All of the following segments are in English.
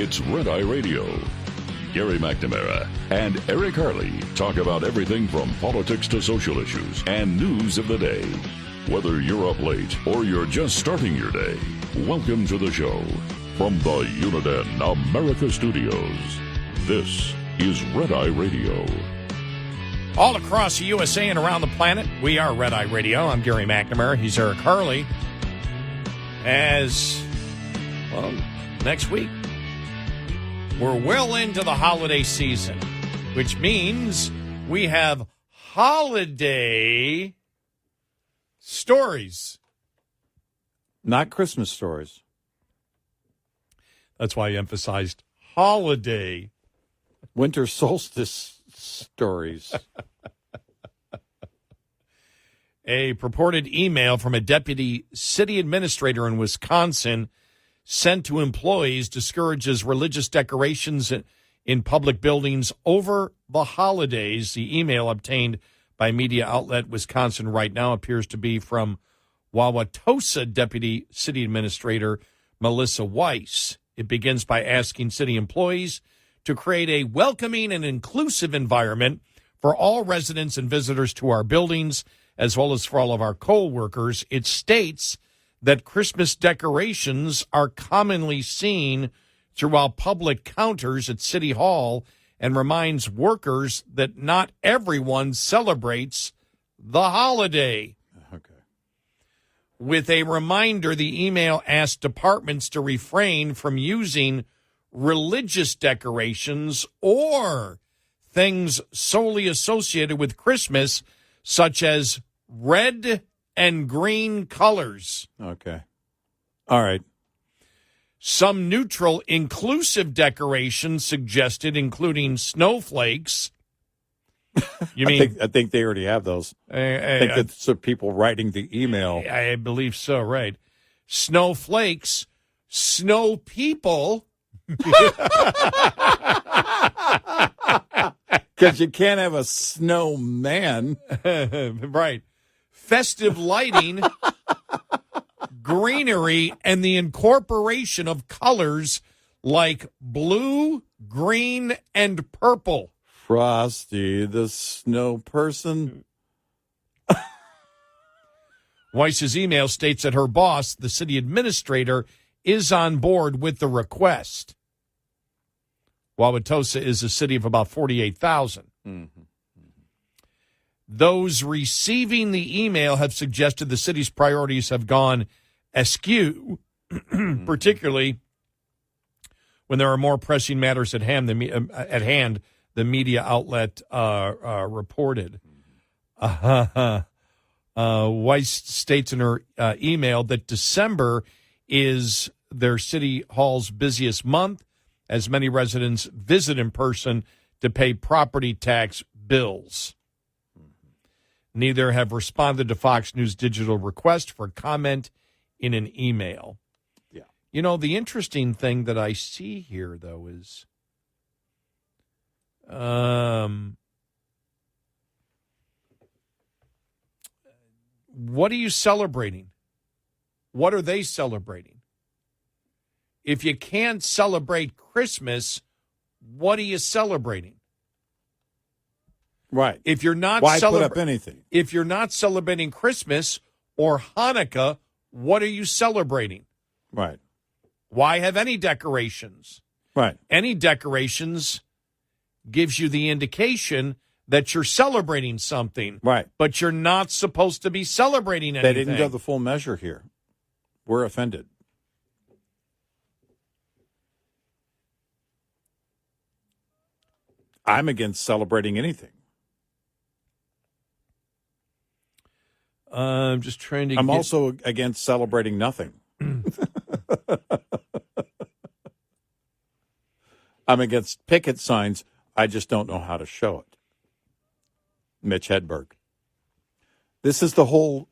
It's Red Eye Radio. Gary McNamara and Eric Harley talk about everything from politics to social issues and news of the day. Whether you're up late or you're just starting your day, welcome to the show. From the Uniden America Studios, this is Red Eye Radio. All across the USA and around the planet, we are Red Eye Radio. I'm Gary McNamara. He's Eric Harley. Next week, we're well into the holiday season, which means we have holiday stories. Not Christmas stories. That's why I emphasized holiday. Winter solstice stories. A purported email from a deputy city administrator in Wisconsin sent to employees discourages religious decorations in public buildings over the holidays. The email obtained by media outlet Wisconsin Right Now appears to be from Wauwatosa Deputy City Administrator Melissa Weiss. It begins by asking city employees to create a welcoming and inclusive environment for all residents and visitors to our buildings, as well as for all of our co-workers. It states that Christmas decorations are commonly seen throughout public counters at City Hall and reminds workers that not everyone celebrates the holiday. Okay. With a reminder, the email asked departments to refrain from using religious decorations or things solely associated with Christmas, such as red and green colors. Okay. All right. Some neutral, inclusive decorations suggested, including snowflakes. You mean? I think they already have those. I think that's the people writing the email. I believe so, right. Snowflakes, snow people. Because you can't have a snowman. Right. Festive lighting, greenery, and the incorporation of colors like blue, green, and purple. Frosty the Snow Person. Weiss's email states that her boss, the city administrator, is on board with the request. Wauwatosa is a city of about 48,000. Mm-hmm. Those receiving the email have suggested the city's priorities have gone askew, particularly when there are more pressing matters at hand. The media outlet reported. Weiss states in her email that December is their city hall's busiest month, as many residents visit in person to pay property tax bills. Neither have responded to Fox News Digital request for comment in an email. Yeah. You know, the interesting thing that I see here, though, is what are you celebrating? What are they celebrating? If you can't celebrate Christmas, what are you celebrating? Right. If you're not Why put up anything? If you're not celebrating Christmas or Hanukkah, what are you celebrating? Right. Why have any decorations? Right. Any decorations gives you the indication that you're celebrating something. Right. But you're not supposed to be celebrating anything. They didn't go the full measure here. We're offended. I'm against celebrating anything. I'm just trying to I'm also against celebrating nothing. I'm against picket signs. I just don't know how to show it. Mitch Hedberg. This is the whole,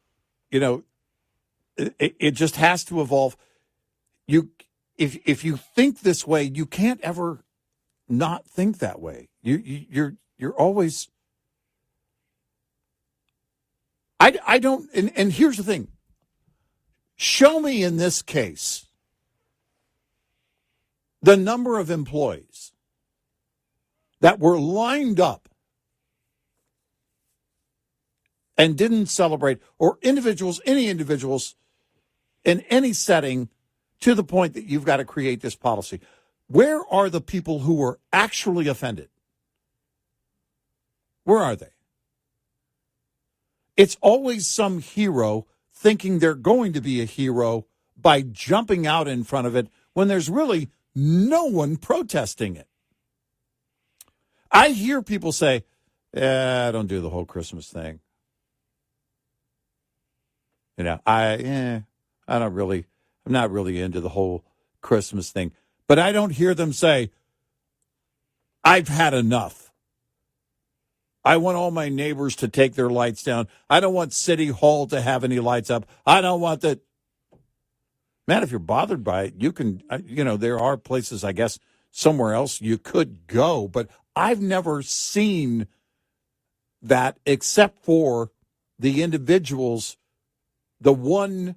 it just has to evolve. If you think this way, you can't ever not think that way. You're always. I don't, and here's the thing. Show me in this case the number of employees that were lined up and didn't celebrate, or any individuals in any setting, to the point that you've got to create this policy. Where are the people who were actually offended? Where are they? It's always some hero thinking they're going to be a hero by jumping out in front of it when there's really no one protesting it. I hear people say, I don't do the whole Christmas thing. You know, I'm not really into the whole Christmas thing. But I don't hear them say, I've had enough. I want all my neighbors to take their lights down. I don't want City Hall to have any lights up. I don't want that. Man, if you're bothered by it, you can, there are places, I guess, somewhere else you could go. But I've never seen that except for the individuals, the one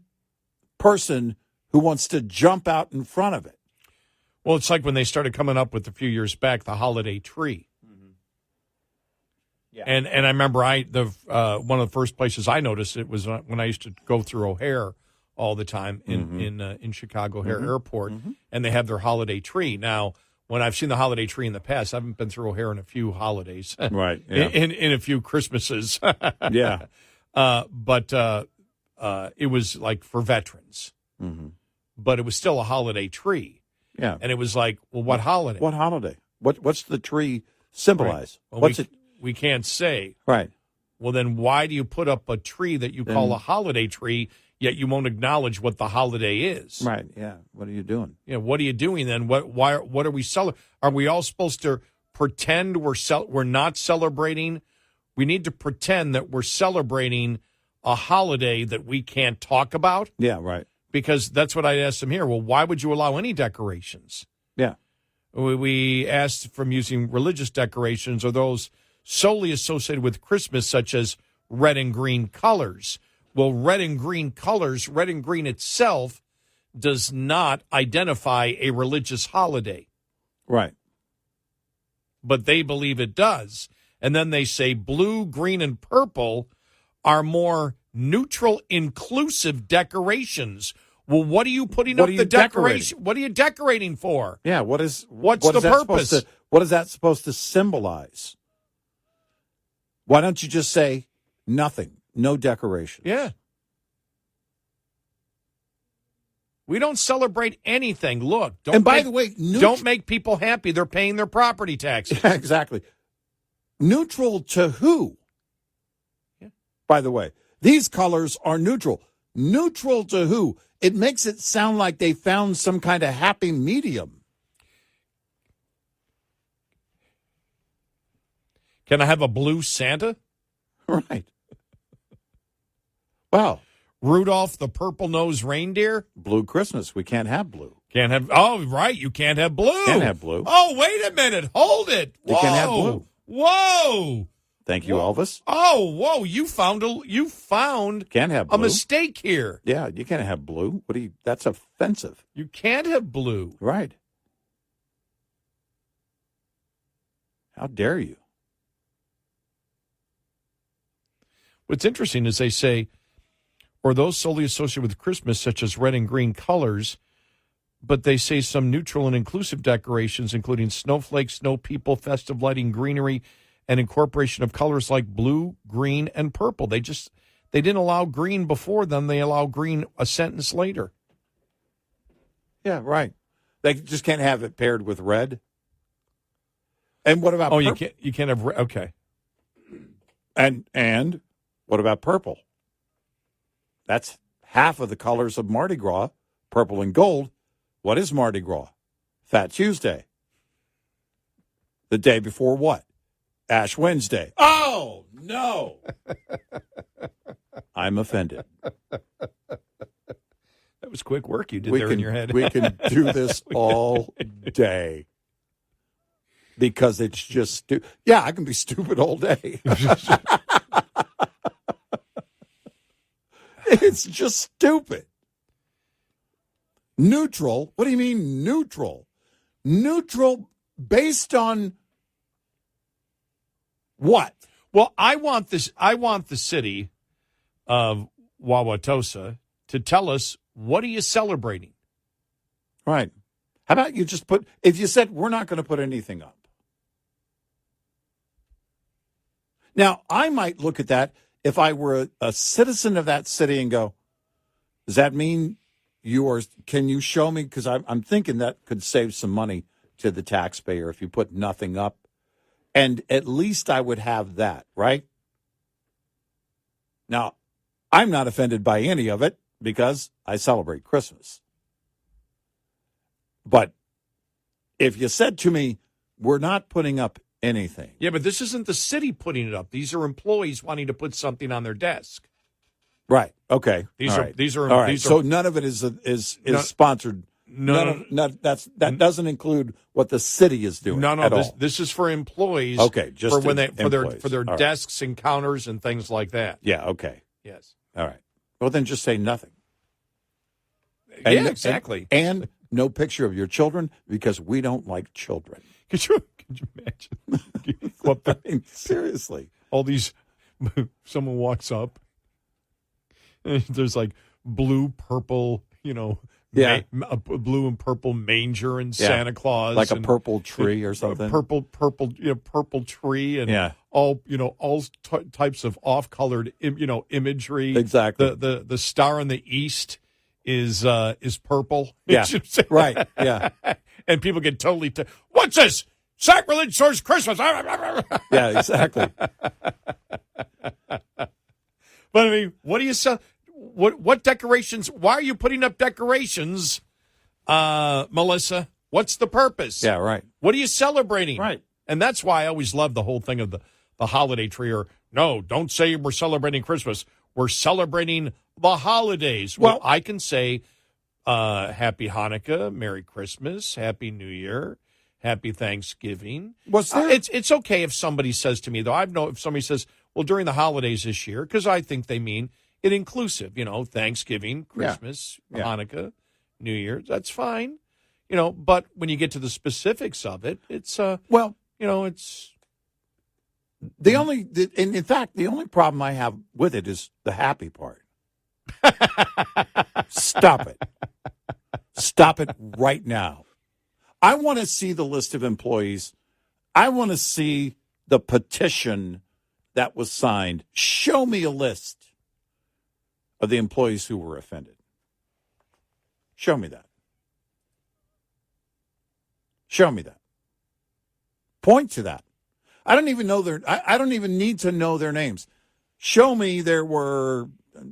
person who wants to jump out in front of it. Well, it's like when they started coming up with a few years back the holiday tree. Mm-hmm. Yeah. And I remember one of the first places I noticed it was when I used to go through O'Hare all the time in Chicago O'Hare Airport, and they have their holiday tree. Now, when I've seen the holiday tree in the past, I haven't been through O'Hare in a few holidays, right? Yeah. in a few Christmases, yeah. But it was like for veterans, but it was still a holiday tree. Yeah, and it was like, well, what holiday? What holiday? What's the tree symbolize? Right. Well, what's it? We can't say. Right. Well, then why do you put up a tree that you call a holiday tree, yet you won't acknowledge what the holiday is? Right. Yeah. What are you doing? Yeah. What are you doing then? What are we celebrating? Are we all supposed to pretend we're not celebrating? We need to pretend that we're celebrating a holiday that we can't talk about. Yeah. Right. Because that's what I asked them here. Well, why would you allow any decorations? Yeah. We asked from using religious decorations or those solely associated with Christmas, such as red and green colors. Well, red and green colors, red and green itself, does not identify a religious holiday. Right. But they believe it does. And then they say blue, green, and purple are more neutral, inclusive decorations. Well, what are you putting up the decoration? What are you decorating for? Yeah, what's the purpose? What is that supposed to symbolize? Why don't you just say nothing, no decoration? Yeah. We don't celebrate anything. Look, don't make people happy. They're paying their property taxes. Yeah, exactly. Neutral to who? Yeah. By the way, these colors are neutral. Neutral to who? It makes it sound like they found some kind of happy medium. Can I have a blue Santa? Right. Wow. Rudolph the purple-nosed reindeer? Blue Christmas. We can't have blue. Can't have. Oh, right. You can't have blue. Can't have blue. Oh, wait a minute. Hold it. You can't have blue. Whoa. Thank you, Elvis. Oh, whoa! You found can't have blue. A mistake here. Yeah, you can't have blue. That's offensive. You can't have blue. Right. How dare you? What's interesting is they say, or those solely associated with Christmas, such as red and green colors, but they say some neutral and inclusive decorations, including snowflakes, snow people, festive lighting, greenery, and incorporation of colors like blue, green, and purple. They didn't allow green before them. They allow green a sentence later. Yeah, right. They just can't have it paired with red. And what about purple? You can't have red. Okay. And what about purple? That's half of the colors of Mardi Gras, purple and gold. What is Mardi Gras? Fat Tuesday. The day before what? Ash Wednesday. Oh, no. I'm offended. That was quick work you did in your head. We can do this all day. Because it's just stupid. Yeah, I can be stupid all day. It's just stupid. Neutral? What do you mean neutral? Neutral based on what? Well, I want the city of Wauwatosa to tell us, what are you celebrating? Right. How about you just put, if you said we're not going to put anything up. Now, I might look at that if I were a citizen of that city and go, does that mean can you show me? Because I'm thinking that could save some money to the taxpayer if you put nothing up. And at least I would have that, right? Now, I'm not offended by any of it because I celebrate Christmas. But if you said to me, we're not putting up anything. Yeah, but this isn't the city putting it up. These are employees wanting to put something on their desk. Right. Okay. These All are right. these are All right. these So are none of it is sponsored. no, That doesn't include what the city is doing. no. At all. This is for employees. Okay, just for when employees. for their All right. desks and counters and things like that. Yeah. Okay. Yes. All right. Well, then just say nothing. Yeah, exactly. And no picture of your children because we don't like children. Could you imagine? Go up there, I mean, seriously. all these. Someone walks up. And there's like blue, purple, Yeah. a blue and purple manger and Yeah. Santa Claus, Like a and purple tree or something. purple tree, and Yeah. all types of off-colored imagery. Exactly. The star in the east is purple. Yeah. Right. Yeah. And people get totally. What's this? Sacrilege towards Christmas. Yeah. Exactly. But I mean, what do you sell? What decorations? Why are you putting up decorations, Melissa? What's the purpose? Yeah. Right. What are you celebrating? Right. And that's why I always love the whole thing of the holiday tree. Or no, don't say we're celebrating Christmas. We're celebrating the holidays. Well, I can say Happy Hanukkah, Merry Christmas, Happy New Year, Happy Thanksgiving. It's okay if somebody says to me, though. I know if somebody says, well, during the holidays this year, because I think they mean it inclusive, Thanksgiving, Christmas, Yeah. Hanukkah, New Year. That's fine, But when you get to the specifics of it, it's it's in fact, the only problem I have with it is the happy part. Stop it. Stop it right now. I want to see the list of employees. I want to see the petition that was signed. Show me a list of the employees who were offended. Show me that. Show me that. Point to that. I don't even know I don't even need to know their names. Show me there were,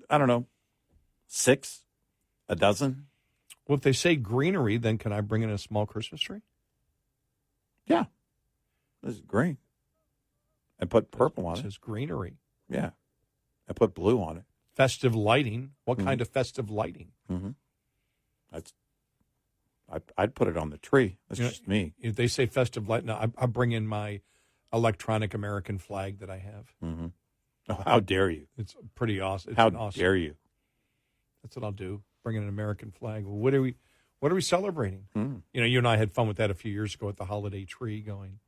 I don't know, 6, a dozen. Well, if they say greenery, then can I bring in a small Christmas tree? Yeah. This is green. And put purple on It it. says greenery. Yeah. I put blue on it. Festive lighting. What Mhm. kind of festive lighting? Mm-hmm. I'd put it on the tree. That's just me. If they say festive lighting, now I bring in my electronic American flag that I have. Mm-hmm. Oh, how dare you? It's pretty awesome. How dare you? That's what I'll do. Bring in an American flag. Well, what are we celebrating? Mm. You and I had fun with that a few years ago at the holiday tree going,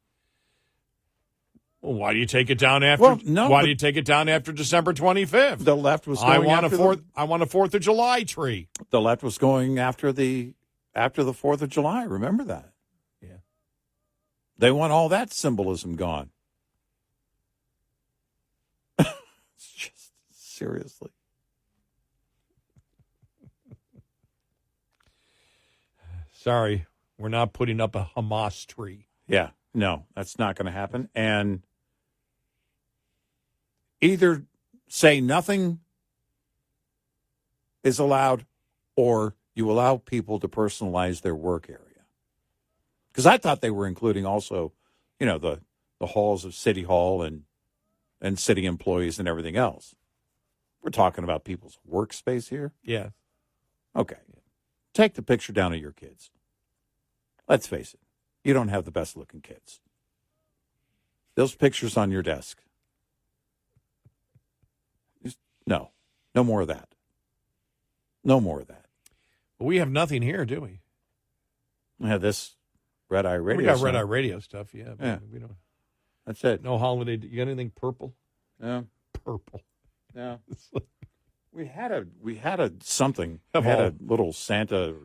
well, why do you take it down after? Well, no, why but- do you take it down after December 25th? The left was going I want after a 4th. I want a 4th of July tree. The left was going after the 4th of July. Remember that? Yeah. They want all that symbolism gone. It's just seriously. Sorry, we're not putting up a Hamas tree. Yeah, no, that's not going to happen. And either say nothing is allowed or you allow people to personalize their work area. Because I thought they were including also, the halls of City Hall and city employees and everything else. We're talking about people's workspace here. Yeah. Okay. Take the picture down of your kids. Let's face it. You don't have the best looking kids. Those pictures on your desk. No more of that. No more of that. But we have nothing here, do we? We have this Red Eye Radio. We got stuff. Red Eye Radio stuff, yeah. Yeah. We don't. That's it. No holiday. You got anything purple? Yeah. Purple. Yeah. We had a something. We Of had all- a little Santa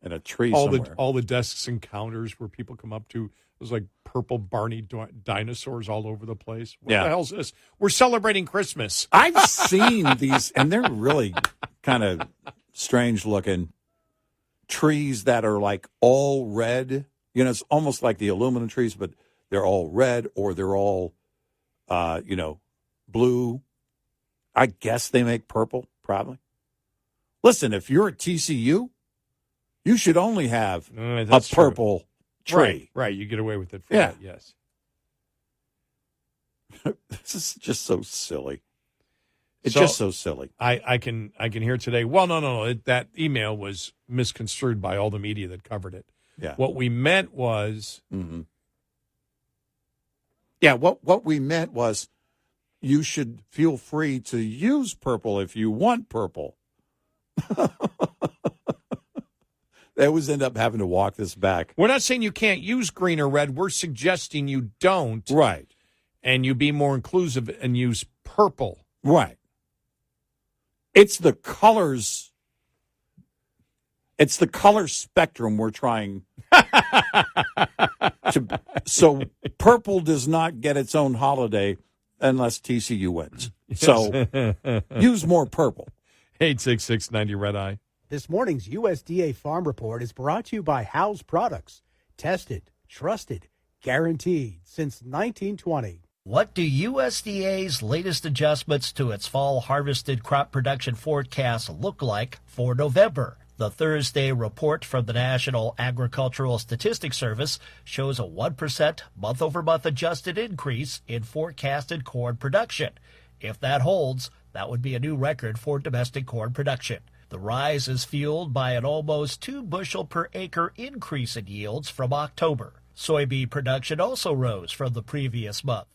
and a tree all somewhere. all the desks and counters where people come up to. There's like purple Barney dinosaurs all over the place. What Yeah. the hell's this? We're celebrating Christmas. I've seen these, and they're really kind of strange looking trees that are like all red. You know, it's almost like the aluminum trees, but they're all red or they're all, blue. I guess they make purple, probably. Listen, if you're at TCU, you should only have a That's true. purple tree. Right. You get away with it for Yeah. that, yes. This is just so silly. It's So- just so silly. I can hear today. Well, no. That email was misconstrued by all the media that covered it. Yeah. What we meant was Mm-hmm. Yeah, what we meant was you should feel free to use purple if you want purple. They always end up having to walk this back. we're not saying you can't use green or red. We're suggesting you don't, Right, and you be more inclusive and use purple. right. It's the colors. It's the color spectrum we're trying to. So purple does not get its own holiday unless TCU wins. So use more purple. 866-90 Red Eye. This morning's USDA Farm Report is brought to you by House Products. Tested, trusted, guaranteed since 1920. What do USDA's latest adjustments to its fall harvested crop production forecast look like for November? The Thursday report from the National Agricultural Statistics Service shows a 1% month-over-month adjusted increase in forecasted corn production. If that holds, that would be a new record for domestic corn production. The rise is fueled by an almost 2 bushel per acre increase in yields from October. Soybean production also rose from the previous month.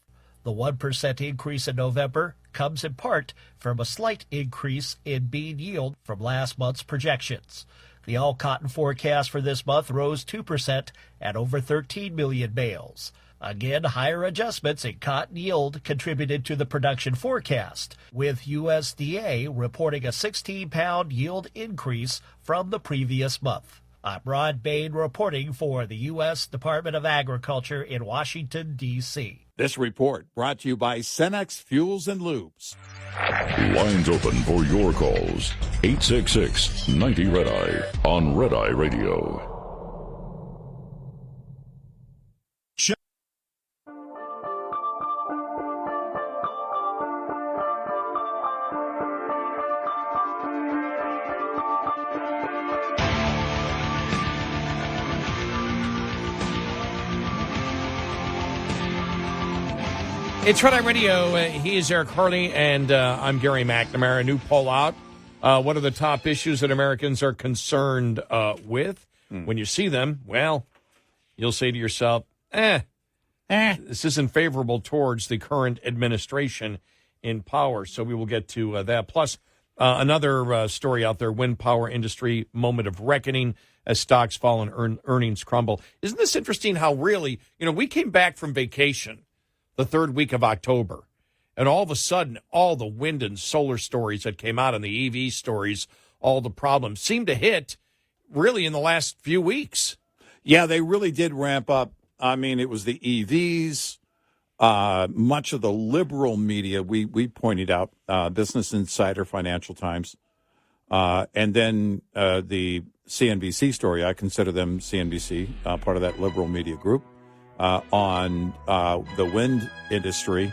The 1% increase in November comes in part from a slight increase in bean yield from last month's projections. The all-cotton forecast for this month rose 2% at over 13 million bales. Again, higher adjustments in cotton yield contributed to the production forecast, with USDA reporting a 16-pound yield increase from the previous month. I'm Ron Bain reporting for the U.S. Department of Agriculture in Washington, D.C. This report brought to you by Cenex Fuels and Lubes. Lines open for your calls. 866-90 Red Eye on Red Eye Radio. It's Red Eye Radio. He is Eric Harley, and I'm Gary McNamara. A new poll out. What are the top issues that Americans are concerned with? When you see them, well, you'll say to yourself, this isn't favorable towards the current administration in power. So we will get to that. Plus, another story out there, wind power industry moment of reckoning as stocks fall and earnings crumble. Isn't this interesting how really, we came back from vacation the third week of October, and all of a sudden, all the wind and solar stories that came out and the EV stories, all the problems seemed to hit really in the last few weeks. Yeah, they really did ramp up. I mean, it was the EVs, much of the liberal media. We pointed out Business Insider, Financial Times, and then the CNBC story. I consider them CNBC, part of that liberal media group, on the wind industry.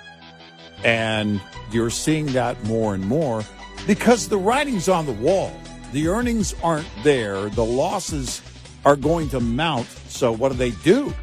And you're seeing that more and more because the writing's on the wall. The earnings aren't there. The losses are going to mount. So what do?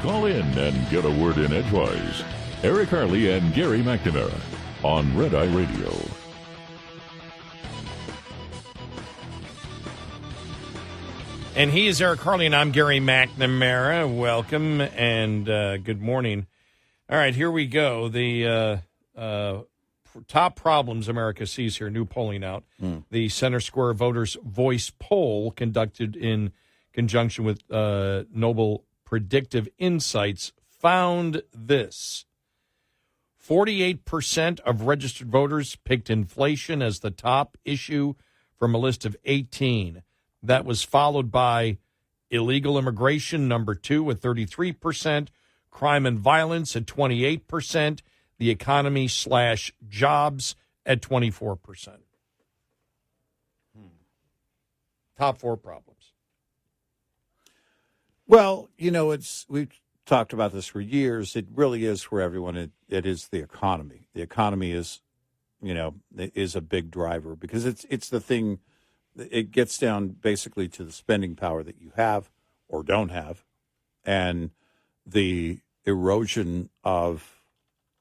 Call in and get a word in edgewise. Eric Harley and Gary McNamara on Red Eye Radio. And he is Eric Harley, and I'm Gary McNamara. Welcome and good morning. All right, here we go. The top problems America sees here, new polling out. The Center Square Voters Voice poll conducted in conjunction with Noble Predictive Insights found this. 48% of registered voters picked inflation as the top issue from a list of 18. That was followed by illegal immigration, number 2, with 33%, crime and violence at 28%, the economy / jobs at 24%. Top 4 problems. Well, we've talked about this for years. It really is for everyone. It is the economy. The economy is a big driver because it's the thing. It gets down basically to the spending power that you have or don't have, and the erosion of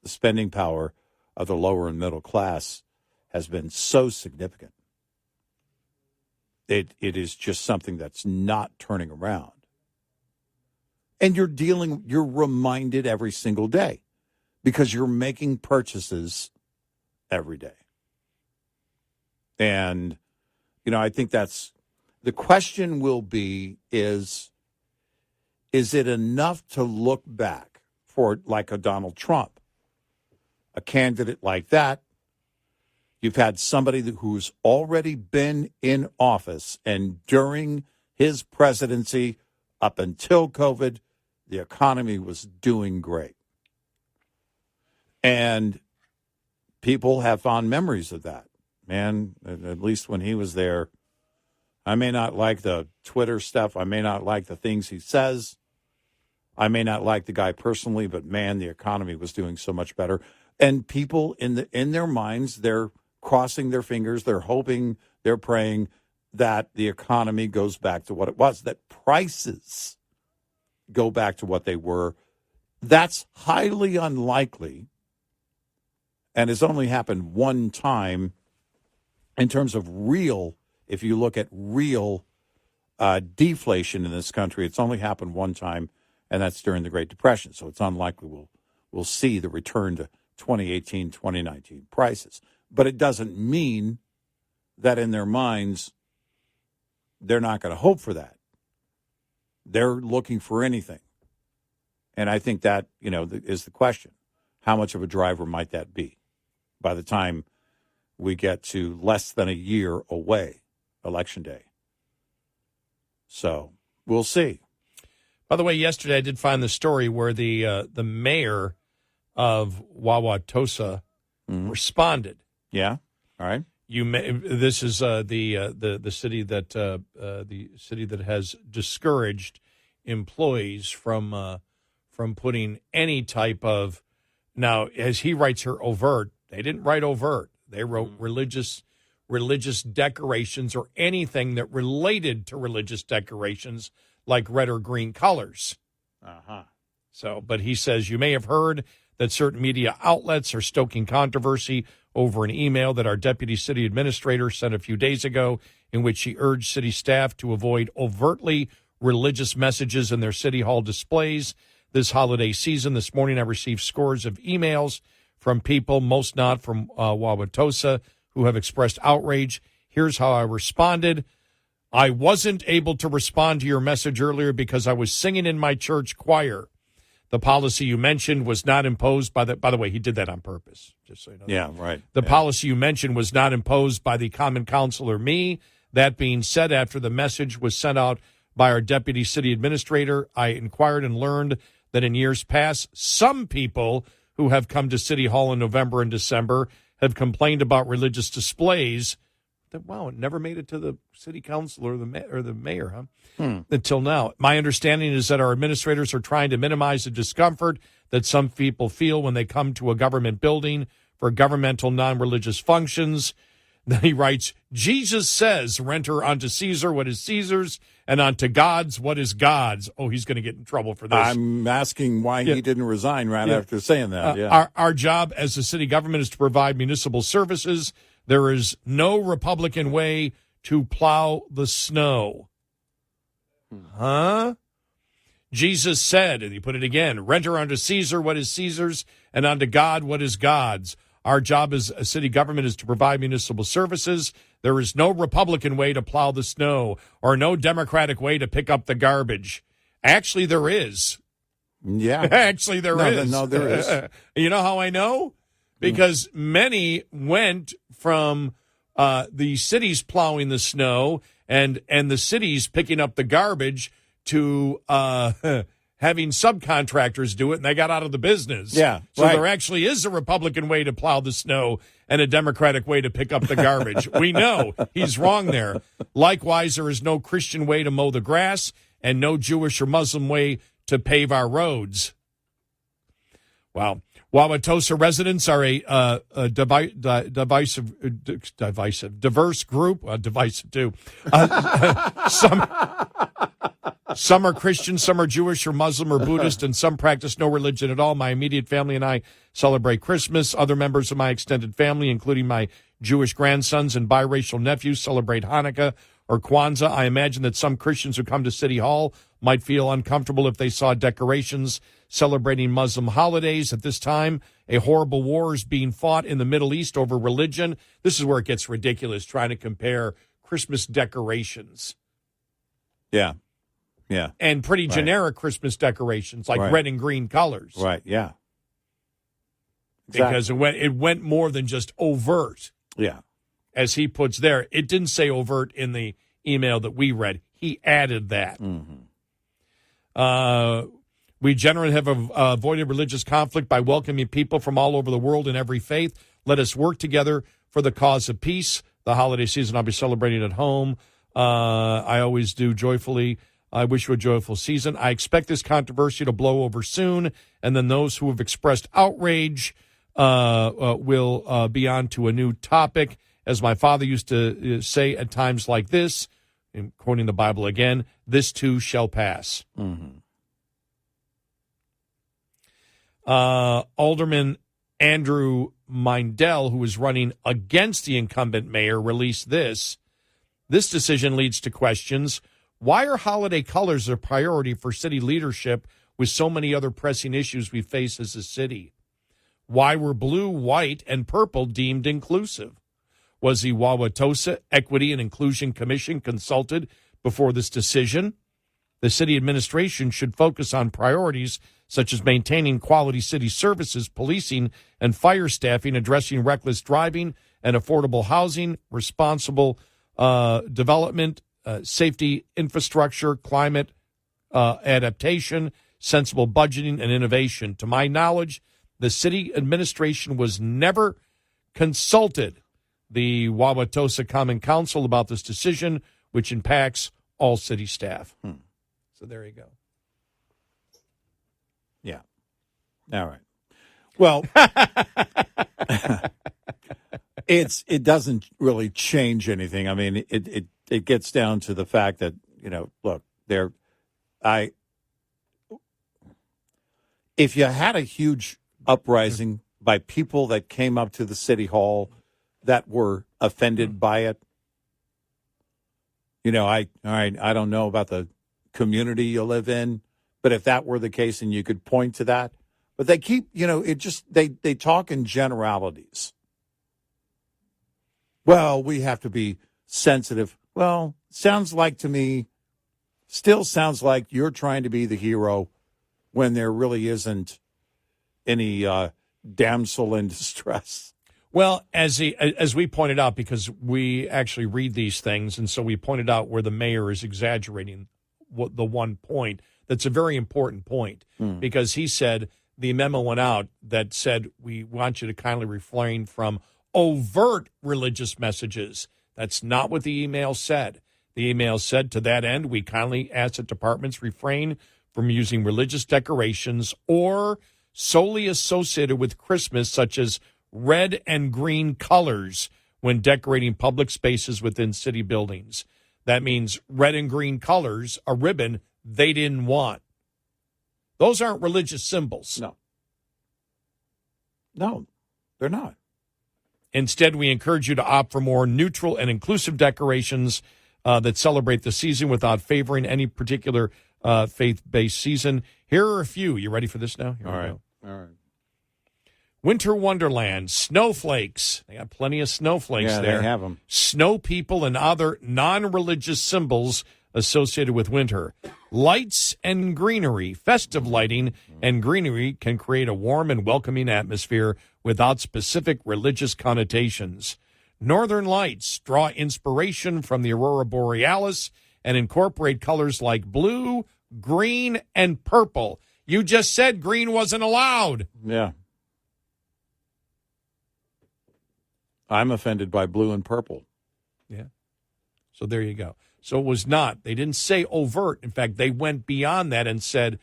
the spending power of the lower and middle class has been so significant. It is just something that's not turning around. And you're reminded every single day because you're making purchases every day. And, I think that's the question will be is it enough to look back for like a Donald Trump, a candidate like that? You've had somebody who's already been in office, and during his presidency up until COVID, the economy was doing great. And people have fond memories of that. Man, at least when he was there, I may not like the Twitter stuff. I may not like the things he says. I may not like the guy personally, but man, the economy was doing so much better. And people in their minds, they're crossing their fingers. They're hoping, they're praying that the economy goes back to what it was, that prices go back to what they were. That's highly unlikely and has only happened one time in terms of real, if you look at real deflation in this country, it's only happened one time, and that's during the Great Depression. So it's unlikely we'll see the return to 2018, 2019 prices. But it doesn't mean that in their minds they're not going to hope for that. They're looking for anything. And I think that, is the question. How much of a driver might that be by the time we get to less than a year away, Election Day? So we'll see. By the way, yesterday I did find the story where the mayor of Wauwatosa responded. Yeah. All right. This is the city that has discouraged employees from putting any type of, now as he writes here, overt. They didn't write overt. They wrote religious decorations or anything that related to religious decorations like red or green colors. So, but he says, you may have heard that certain media outlets are stoking controversy over an email that our deputy city administrator sent a few days ago in which she urged city staff to avoid overtly religious messages in their city hall displays this holiday season. This morning I received scores of emails from people, most not from Wauwatosa, who have expressed outrage. Here's how I responded. I wasn't able to respond to your message earlier because I was singing in my church choir. The policy you mentioned was not imposed by the way, he did that on purpose, just so you know. Yeah, right. The policy you mentioned was not imposed by the Common Council or me. That being said, after the message was sent out by our deputy city administrator, I inquired and learned that in years past, some people who have come to City Hall in November and December have complained about religious displays. That, wow, it never made it to the city council or the mayor, huh? Until now. My understanding is that our administrators are trying to minimize the discomfort that some people feel when they come to a government building for governmental non-religious functions. Then he writes, Jesus says, render unto Caesar what is Caesar's, and unto God's what is God's. Oh, he's going to get in trouble for this. I'm asking why he didn't resign after saying that. Our job as the city government is to provide municipal services. There is no Republican way to plow the snow. Huh? Jesus said, and he put it again, render unto Caesar what is Caesar's, and unto God what is God's. Our job as a city government is to provide municipal services. There is no Republican way to plow the snow or no Democratic way to pick up the garbage. Actually, there is. Yeah. Actually, there is. No, there is. You know how I know? Because many went from the cities plowing the snow and the cities picking up the garbage to having subcontractors do it, and they got out of the business. Yeah, So right. there actually is a Republican way to plow the snow and a Democratic way to pick up the garbage. We know he's wrong there. Likewise, there is no Christian way to mow the grass and no Jewish or Muslim way to pave our roads. Wow. Wauwatosa residents are a diverse group. Divisive, too. Some are Christian, some are Jewish or Muslim or Buddhist, and some practice no religion at all. My immediate family and I celebrate Christmas. Other members of my extended family, including my Jewish grandsons and biracial nephews, celebrate Hanukkah or Kwanzaa. I imagine that some Christians who come to City Hall might feel uncomfortable if they saw decorations celebrating Muslim holidays. At this time, a horrible war is being fought in the Middle East over religion. This is where it gets ridiculous, trying to compare Christmas decorations. Yeah. Yeah. And pretty generic Christmas decorations, like Right. red and green colors. Right. Yeah. Because it went more than just overt, Yeah. as he puts there. It didn't say overt in the email that we read. He added that. We generally have avoided religious conflict by welcoming people from all over the world in every faith. Let us work together for the cause of peace. The holiday season I'll be celebrating at home. I always do joyfully. I wish you a joyful season. I expect this controversy to blow over soon, and then those who have expressed outrage will be on to a new topic. As my father used to say at times like this, I'm quoting the Bible again, this too shall pass. Alderman Andrew Mindell, who is running against the incumbent mayor, released this. This decision leads to questions. Why are holiday colors a priority for city leadership with so many other pressing issues we face as a city? Why were blue, white, and purple deemed inclusive? Was the Wauwatosa Equity and Inclusion Commission consulted before this decision? The city administration should focus on priorities such as maintaining quality city services, policing and fire staffing, addressing reckless driving and affordable housing, responsible development, safety infrastructure, climate adaptation, sensible budgeting, and innovation. To my knowledge, the city administration was never consulted the Wauwatosa Common Council about this decision, which impacts all city staff. So there you go. Yeah. All right. Well, it doesn't really change anything. I mean, it gets down to the fact that, look, if you had a huge uprising by people that came up to the city hall that were offended by it, I don't know about the community you live in, but if that were the case and you could point to that, but they keep, they talk in generalities. Well, we have to be sensitive. Well, sounds like to me, still sounds like you're trying to be the hero when there really isn't any damsel in distress. Well, as we pointed out, because we actually read these things, and so we pointed out where the mayor is exaggerating the one point. That's a very important point, because he said the memo went out that said, we want you to kindly refrain from overt religious messages. That's not what the email said. The email said, to that end, we kindly ask that departments refrain from using religious decorations or solely associated with Christmas, such as red and green colors, when decorating public spaces within city buildings. That means red and green colors, a ribbon they didn't want. Those aren't religious symbols. No, they're not. Instead, we encourage you to opt for more neutral and inclusive decorations that celebrate the season without favoring any particular faith-based season. Here are a few. You ready for this now? Here we go. All right. Winter Wonderland, snowflakes. They got plenty of snowflakes there. They have them. Snow people and other non-religious symbols associated with winter. Lights and greenery. Festive lighting and greenery can create a warm and welcoming atmosphere without specific religious connotations. Northern lights draw inspiration from the aurora borealis and incorporate colors like blue, green, and purple. You just said green wasn't allowed. Yeah. I'm offended by blue and purple. Yeah. So there you go. So it was not. They didn't say overt. In fact, they went beyond that and said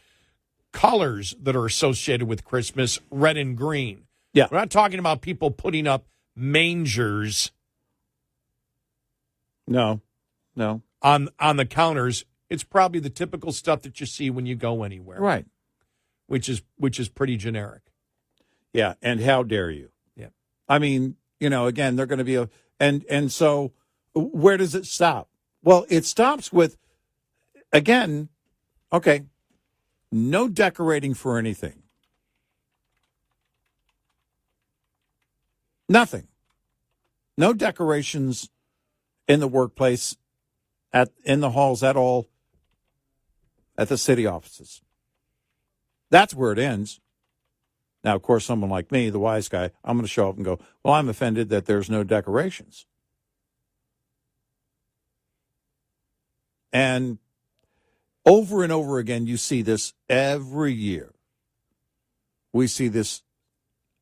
colors that are associated with Christmas, red and green. Yeah. We're not talking about people putting up mangers No. on the counters. It's probably the typical stuff that you see when you go anywhere. Right. Which is pretty generic. Yeah, and how dare you? Yeah. I mean, again, they're going to be and so where does it stop? Well, it stops with, again, okay, no decorating for anything. Nothing. No decorations in the workplace, in the halls at all, at the city offices. That's where it ends. Now, of course, someone like me, the wise guy, I'm going to show up and go, well, I'm offended that there's no decorations. And over again, you see this every year. We see this,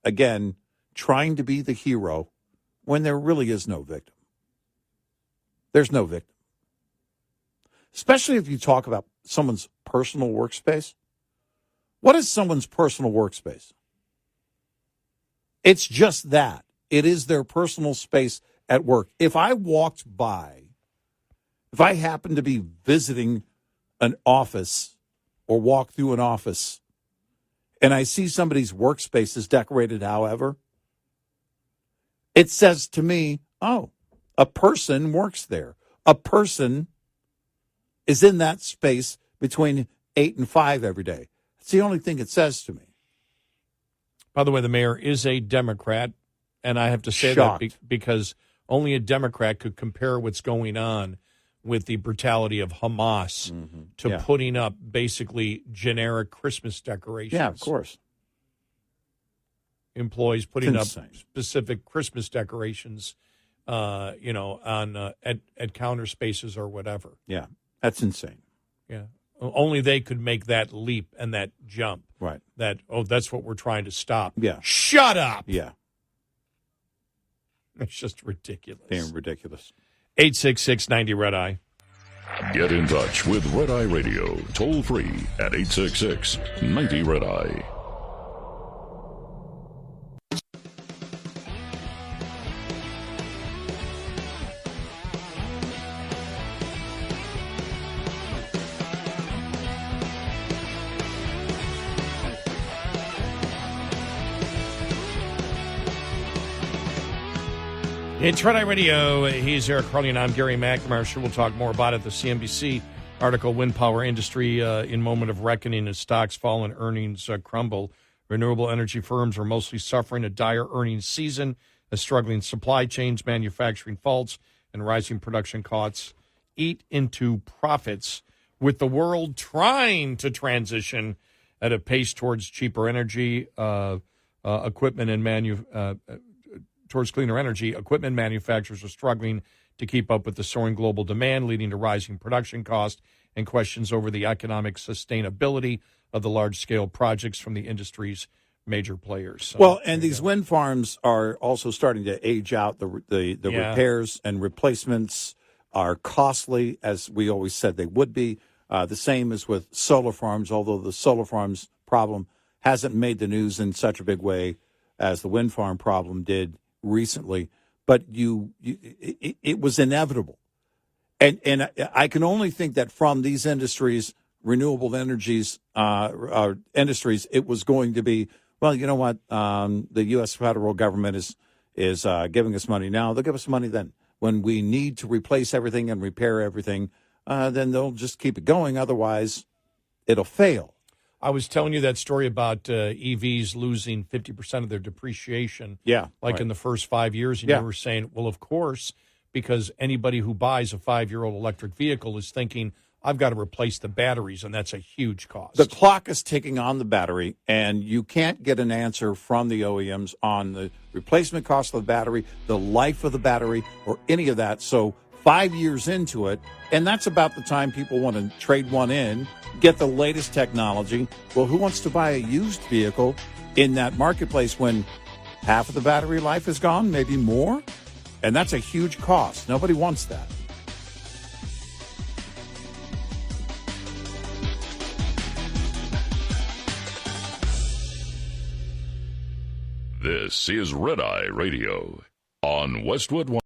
again, trying to be the hero when there really is no victim. There's no victim. Especially if you talk about someone's personal workspace. What is someone's personal workspace? It's just that. It is their personal space at work. If I happen to be visiting an office or walk through an office and I see somebody's workspace is decorated however, it says to me, oh, a person works there. A person is in that space between 8 and 5 every day. It's the only thing it says to me. By the way, the mayor is a Democrat, and I have to say Shocked. that because only a Democrat could compare what's going on with the brutality of Hamas to putting up basically generic Christmas decorations. Yeah, of course. Employees putting up insane. specific Christmas decorations, on at counter spaces or whatever. Yeah, that's insane. Yeah, only they could make that leap and that jump. Right. That's what we're trying to stop. Yeah. Shut up. Yeah. It's just ridiculous. Damn ridiculous. 866-90-RED-EYE. Get in touch with Red Eye Radio, toll free at 866-90-RED-EYE. It's Red Eye Radio. He's Eric Carly, and I'm Gary McNamara. Sure, we'll talk more about it. The CNBC article, Wind Power Industry in Moment of Reckoning as Stocks Fall and Earnings Crumble. Renewable energy firms are mostly suffering a dire earnings season as struggling supply chains, manufacturing faults, and rising production costs eat into profits, with the world trying to transition at a pace towards cheaper energy, equipment and towards cleaner energy. Equipment manufacturers are struggling to keep up with the soaring global demand, leading to rising production costs and questions over the economic sustainability of the large-scale projects from the industry's major players. So, well, and these wind farms are also starting to age out. The repairs and replacements are costly, as we always said they would be. The same as with solar farms, although the solar farms problem hasn't made the news in such a big way as the wind farm problem did recently, but it was inevitable, and I can only think that from these industries, renewable energies industries, it was going to be, well, you know what, the U.S. federal government is giving us money now; they'll give us money then. when we need to replace everything and repair everything, then they'll just keep it going. Otherwise, it'll fail. I was telling you that story about EVs losing 50% of their depreciation, in the first 5 years. And you were saying, well, of course, because anybody who buys a 5-year-old electric vehicle is thinking, I've got to replace the batteries, and that's a huge cost. The clock is ticking on the battery, and you can't get an answer from the OEMs on the replacement cost of the battery, the life of the battery, or any of that. So 5 years into it, and that's about the time people want to trade one in, get the latest technology. Well, who wants to buy a used vehicle in that marketplace when half of the battery life is gone, maybe more? And that's a huge cost. Nobody wants that. This is Red Eye Radio on Westwood One.